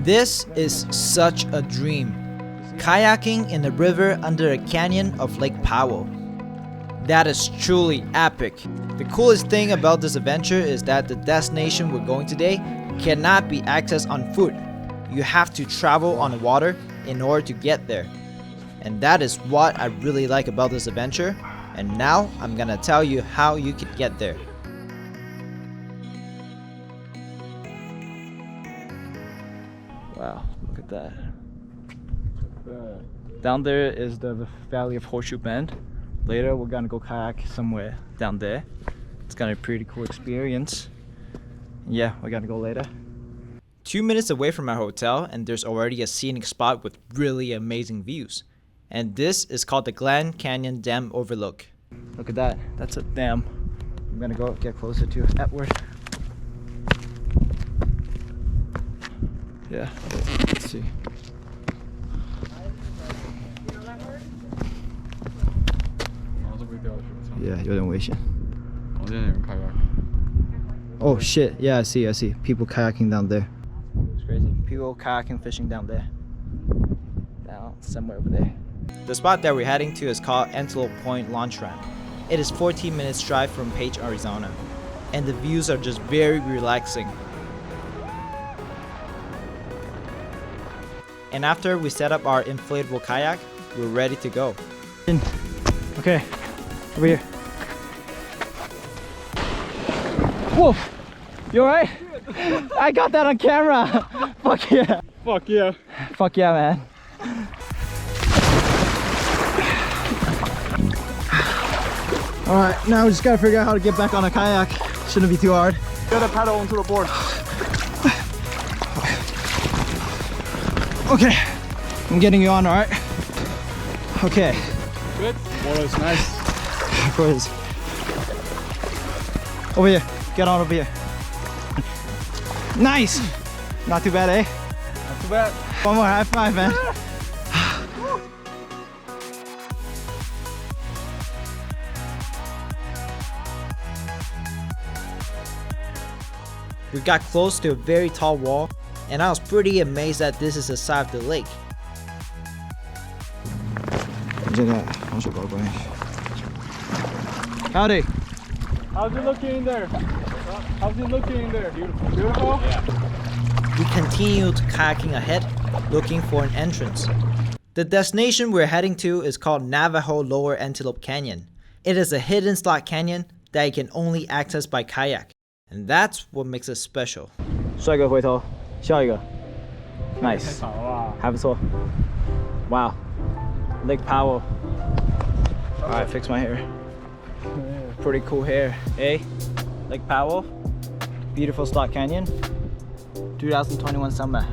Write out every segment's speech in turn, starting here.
This is such a dream. Kayaking in the river under a canyon of Lake Powell. That is truly epic. The coolest thing about this adventure is that the destination we're going today cannot be accessed on foot. You have to travel on water in order to get there. And that is what I really like about this adventure. And now I'm gonna tell you how you can get there. Wow, look at that. Down there is the Valley of Horseshoe Bend. Later we're gonna go kayak somewhere down there. It's gonna be a pretty cool experience. Yeah, we're gonna go later. 2 minutes away from our hotel and there's already a scenic spot with really amazing views. And this is called the Glen Canyon Dam Overlook. Look at that, that's a dam. I'm gonna go get closer to Edward. Yeah, let's see. Yeah, 有点危险。我这边有人 kayak. Oh shit! Yeah, I see. People kayaking down there. It's crazy. People kayaking, fishing down there. Down somewhere over there. The spot that we're heading to is called Antelope Point Launch Ramp. It is 14 minutes drive from Page, Arizona, and the views are just very relaxing. And after we set up our inflatable kayak, we're ready to go. Okay, over here. Whoa! You alright? I got that on camera! Fuck yeah! Fuck yeah! Fuck yeah, man! Alright, now we just gotta figure out how to get back on a kayak. Shouldn't be too hard. You gotta paddle onto the board. Okay, I'm getting you on, alright? Okay. Good? Water is nice. Of course. Over here. Get on over here. Nice! Not too bad, eh? Not too bad. One more high five, man. We got close to a very tall wall, and I was pretty amazed that this is the side of the lake. Howdy. How's it looking in there? How's it looking in there? Beautiful. Beautiful? Yeah. We continued kayaking ahead, looking for an entrance. The destination we're heading to is called Navajo Lower Antelope Canyon. It is a hidden slot canyon that you can only access by kayak. And that's what makes it special. 帅哥回头笑一个 Nice. 还不错 Wow. Lake Powell. Alright, fix my hair. Pretty cool hair, eh? Lake Powell. Beautiful slot canyon. 2021 summer.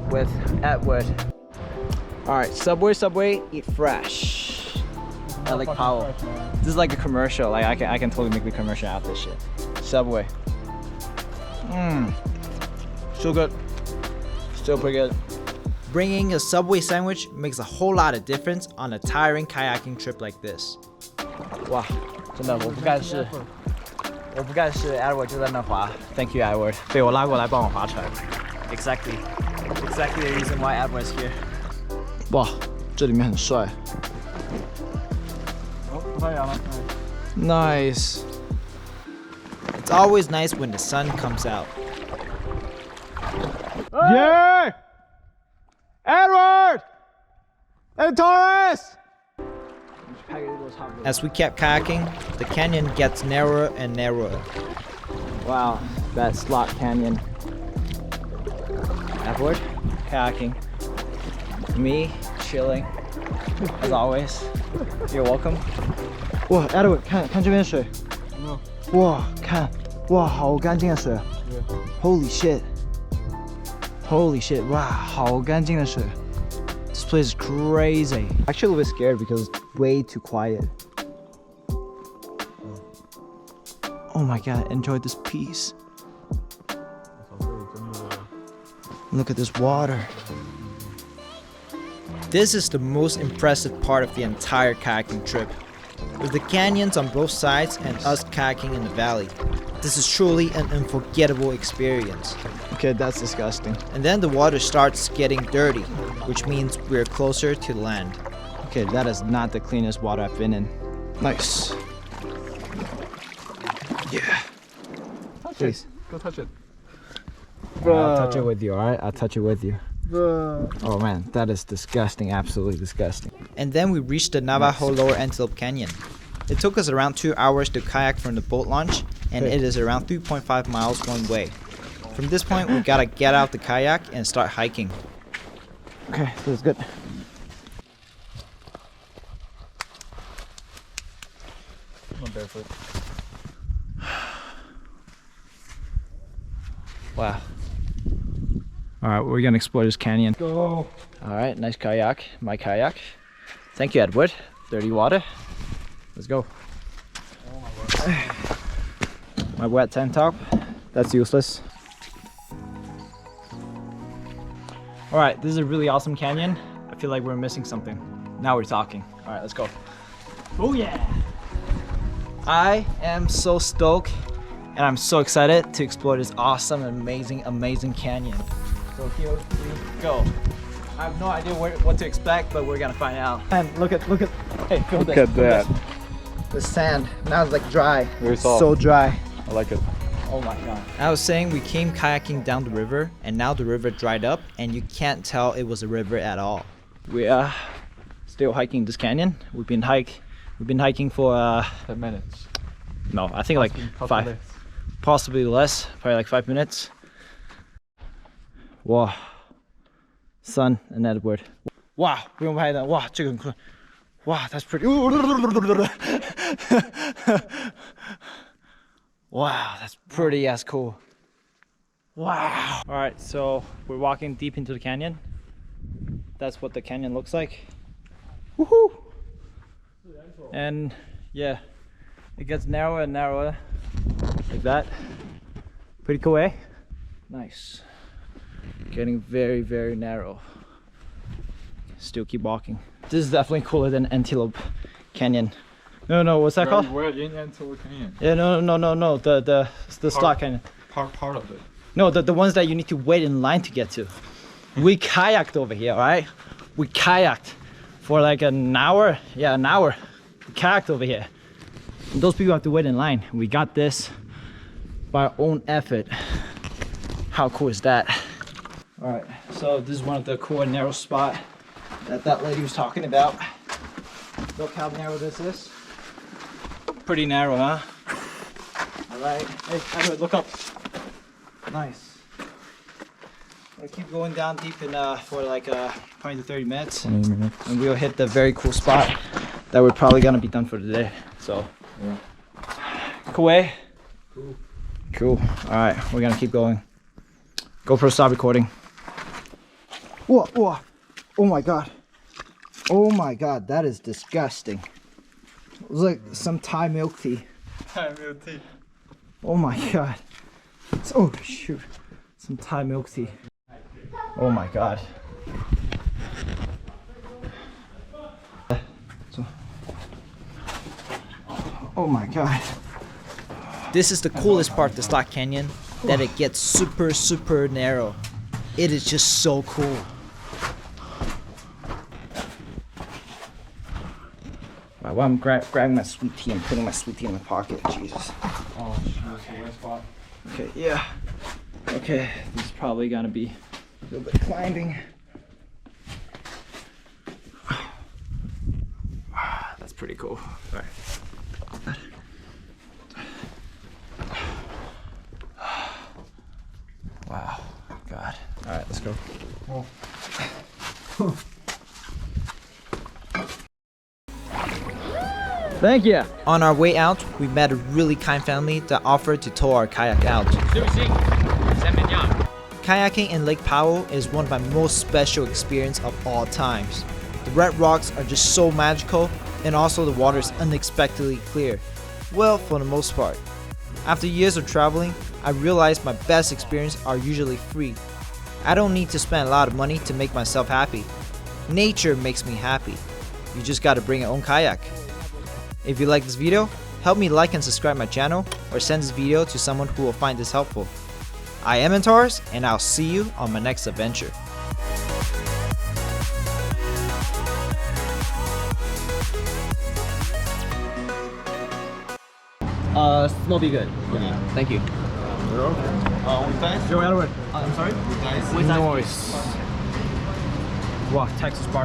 With Edward. Alright, Subway, eat fresh. At Lake Powell. This is like a commercial. Like I can totally make the commercial out of this shit. Subway. So good. Still pretty good. Bringing a Subway sandwich makes a whole lot of difference on a tiring kayaking trip like this. Wow, 真的我不干事 Edward 就在那滑 Thank you, Edward. 被我拉过来帮我划船 Exactly the reason why Edward's here. 哇，这里面很帅 Nice. It's always nice when the sun comes out. Yeah! Edward! And Taurus! As we kept kayaking, the canyon gets narrower and narrower. Wow, that slot canyon. Edward, kayaking. Me, chilling. As always. You're welcome. 哇 Edward 看这边水 哇看哇好干净的水 Holy shit 哇好干净的水 This place is crazy. Actually a little bit scared because it's way too quiet. Oh my god, enjoy this peace. Look at this water. This is the most impressive part of the entire kayaking trip. With the canyons on both sides and us kayaking in the valley. This is truly an unforgettable experience. Okay, that's disgusting. And then the water starts getting dirty, which means we're closer to land. Okay, that is not the cleanest water I've been in. Nice. Yeah. Please. Go touch it. I'll touch it with you, alright? I'll touch it with you. Oh man, that is disgusting. Absolutely disgusting. And then we reached the Navajo Lower Antelope Canyon. It took us around 2 hours to kayak from the boat launch, and it is around 3.5 miles one way. From this point, we gotta get out the kayak and start hiking. Okay, this is good. I'm barefoot. Wow. Alright, we're gonna explore this canyon. Go. Alright, nice kayak. My kayak. Thank you, Edward. Dirty water. Let's go. My wet tank top. That's useless. Alright, this is a really awesome canyon. I feel like we're missing something. Now we're talking. Alright, let's go. Oh yeah! I am so stoked and I'm so excited to explore this awesome, amazing canyon. So here we go. I have no idea what to expect, but we're gonna find out. And look at, hey, feel Look this, at feel that. this. The sand, now it's like dry. Very soft. So dry. I like it. Oh my god. I was saying we came kayaking down the river, and now the river dried up, and you can't tell it was a river at all. We are still hiking this canyon. We've been hiking for 10 minutes. no, I think like five, possibly less, probably like 5 minutes. Wow, Sun and Edward. Wow, 不用拍的，哇，这个很酷，哇 that's pretty. Wow, that's pretty as cool. Wow. All right, so we're walking deep into the canyon. That's what the canyon looks like. Woohoo! And yeah, it gets narrower and narrower, like that. Pretty cool, eh? Nice. Getting very narrow. Still keep walking. This is definitely cooler than Antelope Canyon. No, what's that called? We're in Antelope Canyon. Yeah, no. The slot canyon. Part of it. No, the ones that you need to wait in line to get to. We kayaked over here, alright? We kayaked for like an hour. Yeah, an hour. We kayaked over here. And those people have to wait in line. We got this by our own effort. How cool is that? Alright, so this is one of the cool and narrow spot that lady was talking about. Look how narrow this is. Pretty narrow, huh? Alright. Hey, Edward, look up. Nice. We'll keep going down deep in for like 20 to 30 minutes. 20 minutes. And we'll hit the very cool spot that we're probably gonna be done for today. So, Yeah. cool, eh? Cool. Cool. Alright, we're gonna keep going. GoPro, stop recording. Whoa, whoa. Oh my god. Oh my god, that is disgusting. It was like some Thai milk tea. Milk tea. Oh my god. Oh shoot. Some Thai milk tea. Oh my god. Oh my god. This is the coolest part of the Slot Canyon, that it gets super narrow. It is just so cool. Wow, well, I'm grabbing my sweet tea and putting my sweet tea in my pocket. Jesus. Oh, shit, that's the worst spot. Okay, yeah. Okay, this is probably gonna be a little bit climbing. That's pretty cool. All right. Wow, God. All right, let's go. Oh. Thank you. On our way out, we met a really kind family that offered to tow our kayak out. Kayaking in Lake Powell is one of my most special experiences of all times. The red rocks are just so magical, and also the water is unexpectedly clear. Well, for the most part. After years of traveling, I realized my best experiences are usually free. I don't need to spend a lot of money to make myself happy. Nature makes me happy. You just gotta bring your own kayak. If you like this video, help me like and subscribe my channel, or send this video to someone who will find this helpful. I am Antares, and I'll see you on my next adventure. Small be good. Thank you. I'm sorry? Noise. Wow, Texas barbecue.